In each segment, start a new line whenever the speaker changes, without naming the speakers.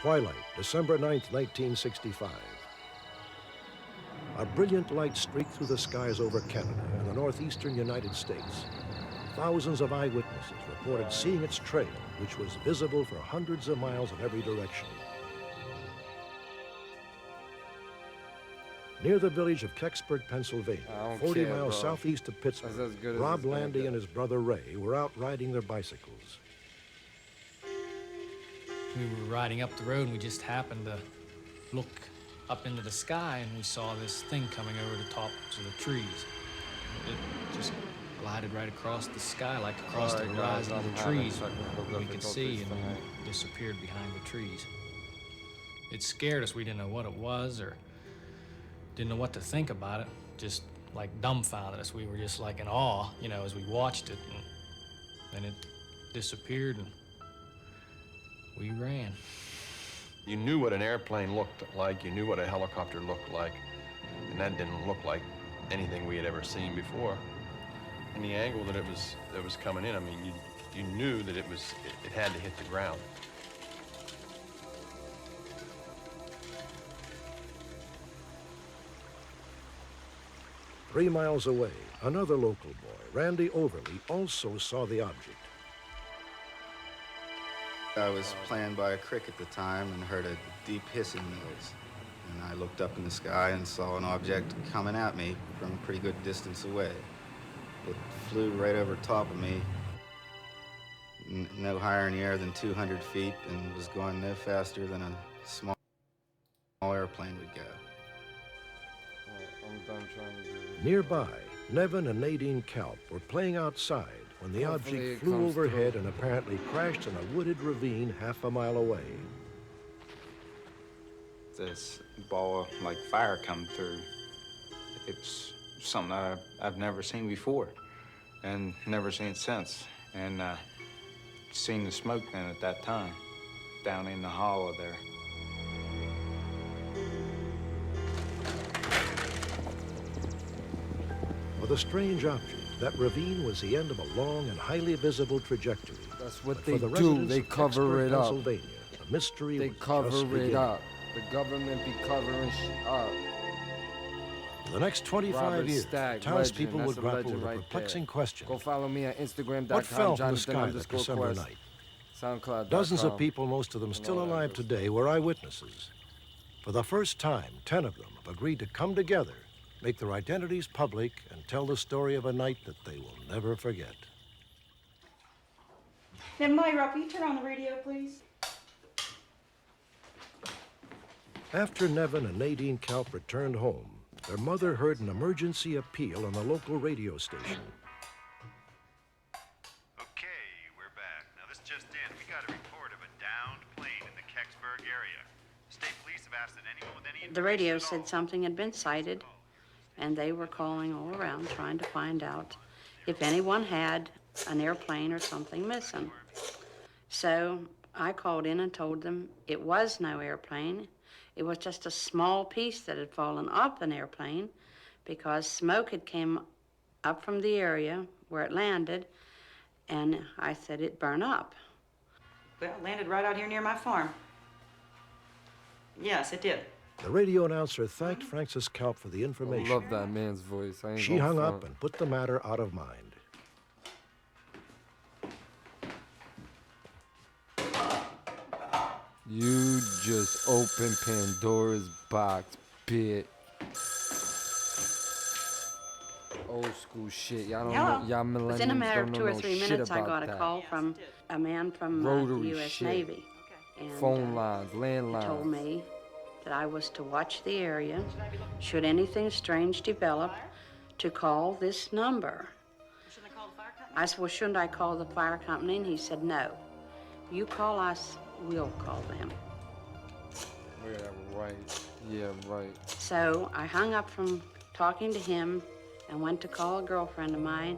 Twilight, December 9th, 1965. A brilliant light streaked through the skies over Canada and the northeastern United States. Thousands of eyewitnesses reported seeing its trail, which was visible for hundreds of miles in every direction. Near the village of Kecksburg, Pennsylvania, 40 miles southeast of Pittsburgh, Rob Landy and his brother Ray were out riding their bicycles.
We were riding up the road and we just happened to look up into the sky and we saw this thing coming over the tops of the trees. It just glided right across the sky, like across the horizon of the trees. We could see and then disappeared behind the trees. It scared us. We didn't know what it was or didn't know what to think about it. Just like dumbfounded us. We were just like in awe, you know, as we watched it. And then it disappeared and we ran.
You knew what an airplane looked like, you knew what a helicopter looked like, and that didn't look like anything we had ever seen before. And the angle that it was coming in, I mean, you knew that it had to hit the ground.
Three miles away, another local boy, Randy Overly, also saw the object.
I was playing by a creek at the time and heard a deep hissing noise. And I looked up in the sky and saw an object coming at me from a pretty good distance away. It flew right over top of me, no higher in the air than 200 feet, and was going no faster than a small airplane would go.
I'm done trying to do it.
Nearby, Nevin and Nadine Kalp were playing outside when the object flew overhead and apparently crashed in a wooded ravine half a mile away.
This ball of like fire come through. It's something that I've never seen before and never seen since. And seen the smoke then at that time down in the hollow there.
With a strange object, that ravine was the end of a long and highly visible trajectory.
That's what
But
they
for the
do.
residents
They
of
cover
Kecksburg,
it up.
Pennsylvania, the mystery
They
was just
cover it
beginning.
up. The government be covering up.
For the next 25
Robert
years,
Stagg,
townspeople
legend.
would
That's a
grapple
legend
with a
right
perplexing
there.
question.
Go follow me on Instagram.com.
What fell from the sky that
Jonathan
December
_Quest.
night?
SoundCloud.com.
Dozens of people, most of them still
all that
alive
good
today, were eyewitnesses. For the first time, 10 of them have agreed to come together, make their identities public, and tell the story of a night that they will never forget.
Now, Myra, will you turn on the radio, please?
After Nevin and Nadine Kalp returned home, their mother heard an emergency appeal on the local radio station.
Okay, we're back. Now this just in. We got a report of a downed plane in the Kecksburg area. State police have asked that anyone with any
The radio
information at all-
said something had been sighted, and they were calling all around trying to find out if anyone had an airplane or something missing. So I called in and told them it was no airplane. It was just a small piece that had fallen off an airplane because smoke had came up from the area where it landed, and I said it burned up.
Well, it landed right out here near my farm. Yes, it did.
The radio announcer thanked Frances Kalp for the
I
information.
love that man's voice. I ain't
She
gonna
hung
front.
up and put the matter out of mind.
You just opened Pandora's box, bitch. Old school shit. Y'all don't
Hello.
know. Y'all millennials
Within a matter
don't
of
know
2 or
no
3
shit
minutes, I
about
got a
that.
call from a man from the
Rotary
U.S.
shit.
Navy. And,
Phone lines, landlines.
He told me that I was to watch the area. Should anything strange develop, to call this number.
Shouldn't I call the fire company?
I said, well, shouldn't I call the fire company? And he said, no. You call us, we'll call them.
Yeah, right. Yeah, right.
So I hung up from talking to him and went to call a girlfriend of mine,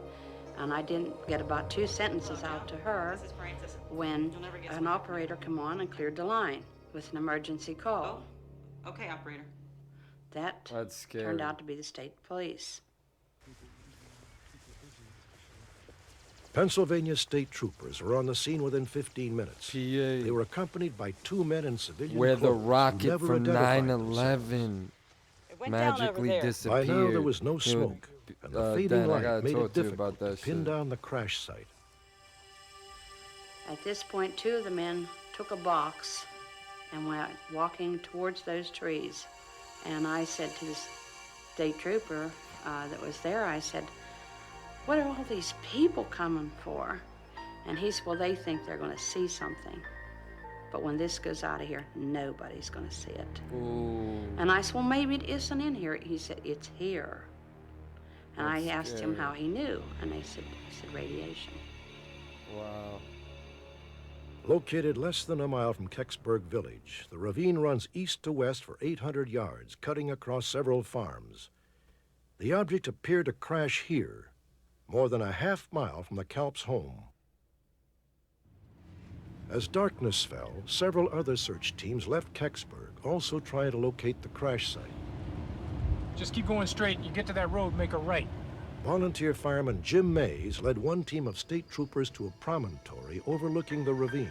and I didn't get about 2 sentences out to her
This is Francis.
when
You'll never guess
an
what-
operator come on and cleared the line with an emergency call.
Oh, okay, operator.
That
That's scary.
turned out to be the state police.
Pennsylvania state troopers were on the scene within 15 minutes.
PA.
They were accompanied by 2 men in civilian
Where
clothes
the
who
rocket
never
from
identified
9/11
It went down over
magically
there.
disappeared.
By now, there was no
You know,
smoke, and the fading
Dan, I
light
gotta
made
talk
it
to you
difficult
about
to
that
pin
shit.
down the crash site.
At this point, 2 of the men took a box and went walking towards those trees. And I said to the state trooper that was there, I said, "What are all these people coming for?" And he said, "Well, they think they're going to see something. But when this goes out of here, nobody's going to see it."
Ooh.
And I said, "Well, maybe it isn't in here." He said, "It's here." And I
That's
asked him
scary.
how he knew, and he said radiation.
Wow.
Located less than a mile from Kecksburg Village, the ravine runs east to west for 800 yards, cutting across several farms. The object appeared to crash here, more than a half-mile from the Kalp's home. As darkness fell, several other search teams left Kecksburg, also trying to locate the crash site.
Just keep going straight. You get to that road, make a right.
Volunteer fireman Jim Mays led one team of state troopers to a promontory overlooking the ravine.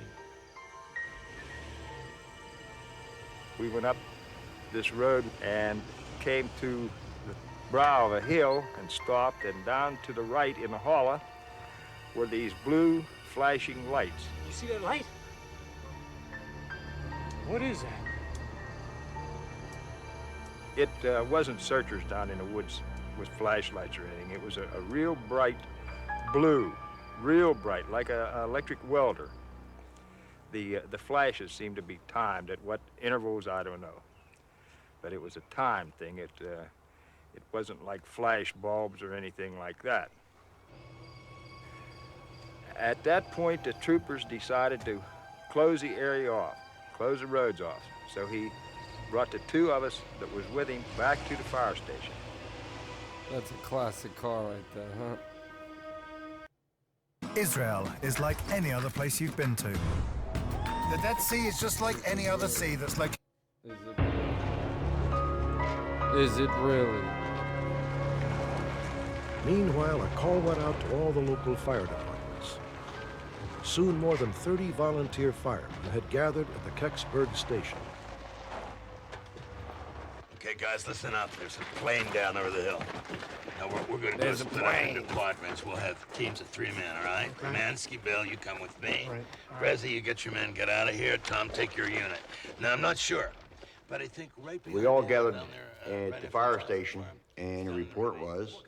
We went up this road and came to the brow of a hill and stopped, and down to the right in the holler were these blue flashing lights.
You see that light? What is that?
It wasn't searchers down in the woods with flashlights or anything. It was a real bright blue, real bright, like an electric welder. The flashes seemed to be timed at what intervals, I don't know. But it was a time thing. It wasn't like flash bulbs or anything like that. At that point, the troopers decided to close the area off, close the roads off. So he brought the 2 of us that was with him back to the fire station.
That's a classic car right there, huh?
Israel is like any other place you've been to. The Dead Sea is just like any other sea that's like...
Is it really?
Meanwhile, a call went out to all the local fire departments. Soon, more than 30 volunteer firemen had gathered at the Kecksburg station.
Okay, guys, listen up. There's a plane down over the hill. Now, we're going to split up into quadrants. We'll have teams of 3 men, all right? Mansky, Bill, you come with me.
Right.
Prezi, you get your men, get out of here. Tom, take your unit. Now, I'm not sure, but I think right behind
We all
the hill
gathered
down there,
at
right
the
after
fire
the
station,
farm.
and the report was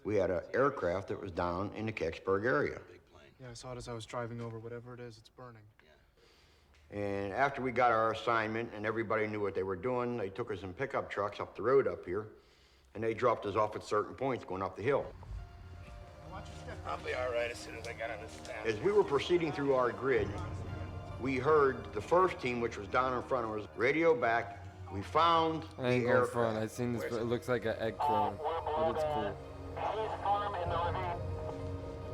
we had an aircraft that was down in the Kecksburg area.
Yeah, I saw it as I was driving over. Whatever it is, it's burning.
And after we got our assignment and everybody knew what they were doing, they took us in pickup trucks up the road up here, and they dropped us off at certain points going up the hill.
I'll be all right as soon as I get out of this town.
As we were proceeding through our grid, we heard the first team, which was down in front of us, radio back. We found
I ain't
the
going
aircraft.
front. I seen this. It looks like an eggcorn, but it's cool.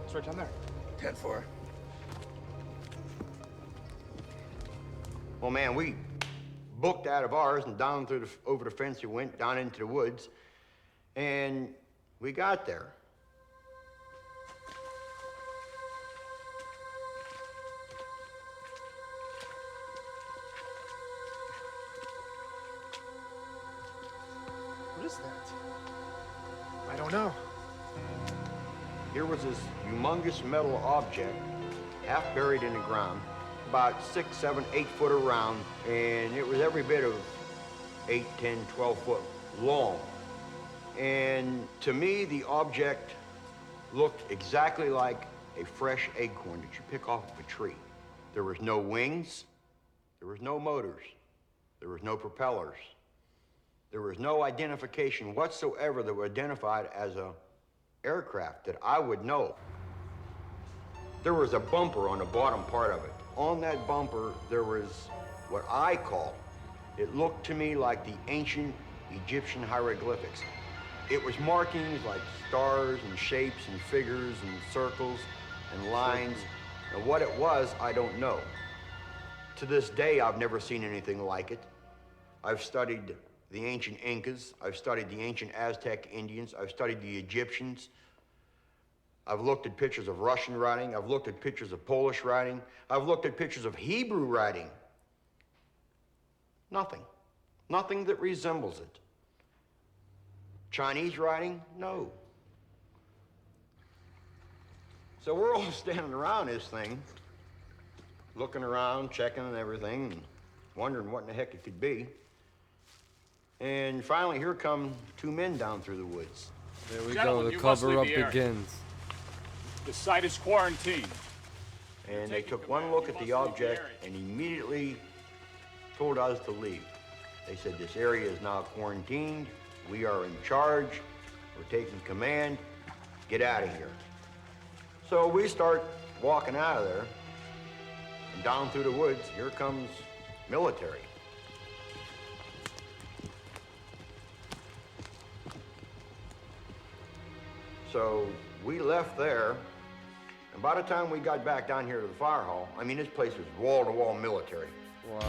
It's right down there.
10-4.
Well, man, we booked out of ours and down through over the fence we went, down into the woods, and we got there.
What is that? I don't know.
Here was this humongous metal object, half buried in the ground, about 6, 7, 8 foot around, and it was every bit of 8, 10, 12 foot long. And to me, the object looked exactly like a fresh acorn that you pick off of a tree. There was no wings, there was no motors, there was no propellers. There was no identification whatsoever that was identified as a aircraft that I would know. There was a bumper on the bottom part of it. On that bumper, there was what I call, it looked to me like the ancient Egyptian hieroglyphics. It was markings like stars and shapes and figures and circles and lines. And what it was, I don't know. To this day, I've never seen anything like it. I've studied the ancient Incas, I've studied the ancient Aztec Indians, I've studied the Egyptians. I've looked at pictures of Russian writing. I've looked at pictures of Polish writing. I've looked at pictures of Hebrew writing. Nothing. Nothing that resembles it. Chinese writing? No. So we're all standing around this thing, looking around, checking and everything, and wondering what in the heck it could be. And finally, here come two men down through the woods.
There we
Gentlemen,
go, the
you must
cover-up
leave the area.
begins.
The site is quarantined.
And they took one look at the object and immediately told us to leave. They said, this area is now quarantined. We are in charge. We're taking command. Get out of here. So we start walking out of there, and down through the woods, here comes military. So we left there, and by the time we got back down here to the fire hall, I mean, this place was wall-to-wall military.
Wow.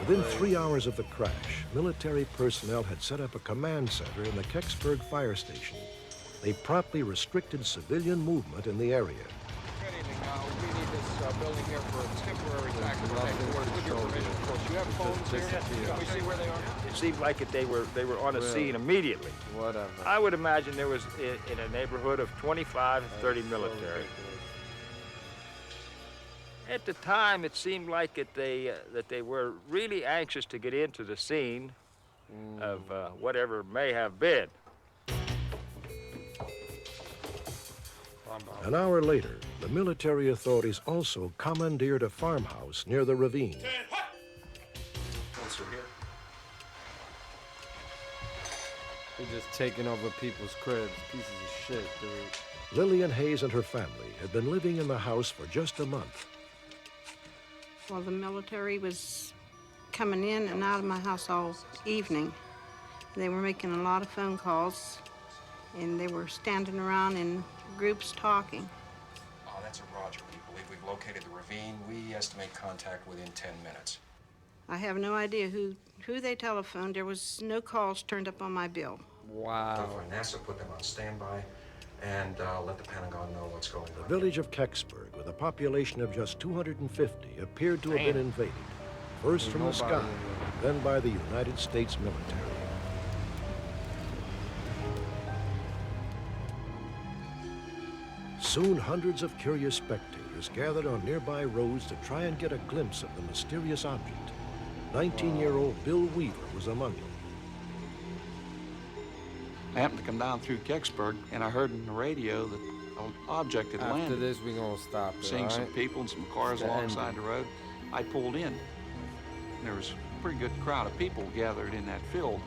Within 3 hours of the crash, military personnel had set up a command center in the Kecksburg fire station. They promptly restricted civilian movement in the area.
Good evening. We need this building here for a temporary tactical headquarters. With your permission, of course. You have phones here? Can we see where they are?
It seemed like they were on the scene immediately.
Whatever.
I would imagine there was in a neighborhood of 25 to 30 military. At the time, it seemed like that they were really anxious to get into the scene of whatever may have been.
An hour later, the military authorities also commandeered a farmhouse near the ravine.
They're just taking over people's cribs. Pieces of shit, dude.
Lillian Hayes and her family had been living in the house for just a month.
Well, the military was coming in and out of my house all evening. They were making a lot of phone calls, and they were standing around in groups talking.
That's a Roger. We believe we've located the ravine. We estimate contact within 10 minutes.
I have no idea who they telephoned. There was no calls turned up on my bill.
Wow.
NASA put them on standby and let the Pentagon know what's going
The
on.
village of Kecksburg, with a population of just 250, appeared to have been invaded, first from the sky, then by the United States military. Soon, hundreds of curious spectators gathered on nearby roads to try and get a glimpse of the mysterious object. 19-year-old Bill Weaver was among them.
I happened to come down through Kecksburg, and I heard on the radio that an object had landed.
After this, we're gonna stop it,
Seeing some people and some cars
The
alongside
ending.
the road, I pulled in. And there was a pretty good crowd of people gathered in that field,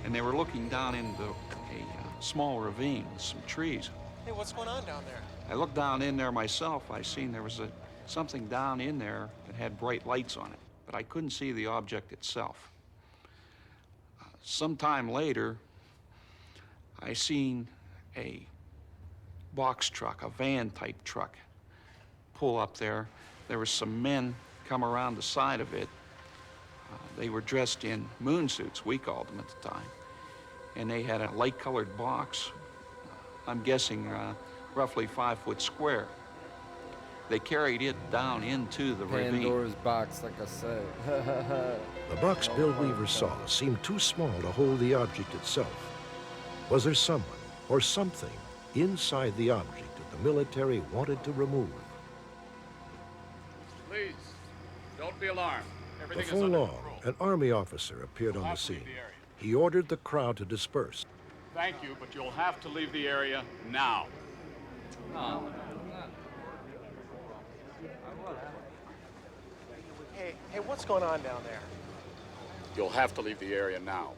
and they were looking down into a small ravine with some trees.
Hey, what's going on down there?
I looked down in there myself. I seen there was something down in there that had bright lights on it, but I couldn't see the object itself. Sometime later, I seen a box truck, a van-type truck, pull up there. There were some men come around the side of it. They were dressed in moon suits, we called them at the time, and they had a light-colored box, I'm guessing roughly 5 foot square. They carried it down into the ravine.
Pandora's box, like I said.
The box Bill Weaver saw seemed too small to hold the object itself. Was there someone or something inside the object that the military wanted to remove?
Please, don't be alarmed. Everything is
Before
under
long,
control.
an Army officer appeared on the scene. He ordered the crowd to disperse.
Thank you, but you'll have to leave the area now.
Hey, what's going on down there?
You'll have to leave the area now.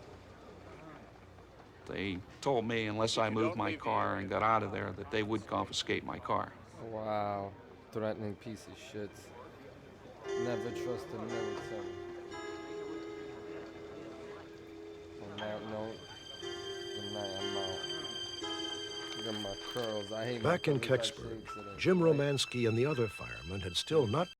They told me unless I moved my car and got out of there that they would confiscate my car.
Wow. Threatening piece of shit. Never trust the military. On that note, good night, I'm out. Look at my curls. I hate
Back
my
in
curls. I
Kecksburg,
shaved today.
Jim Romansky and the other firemen had still not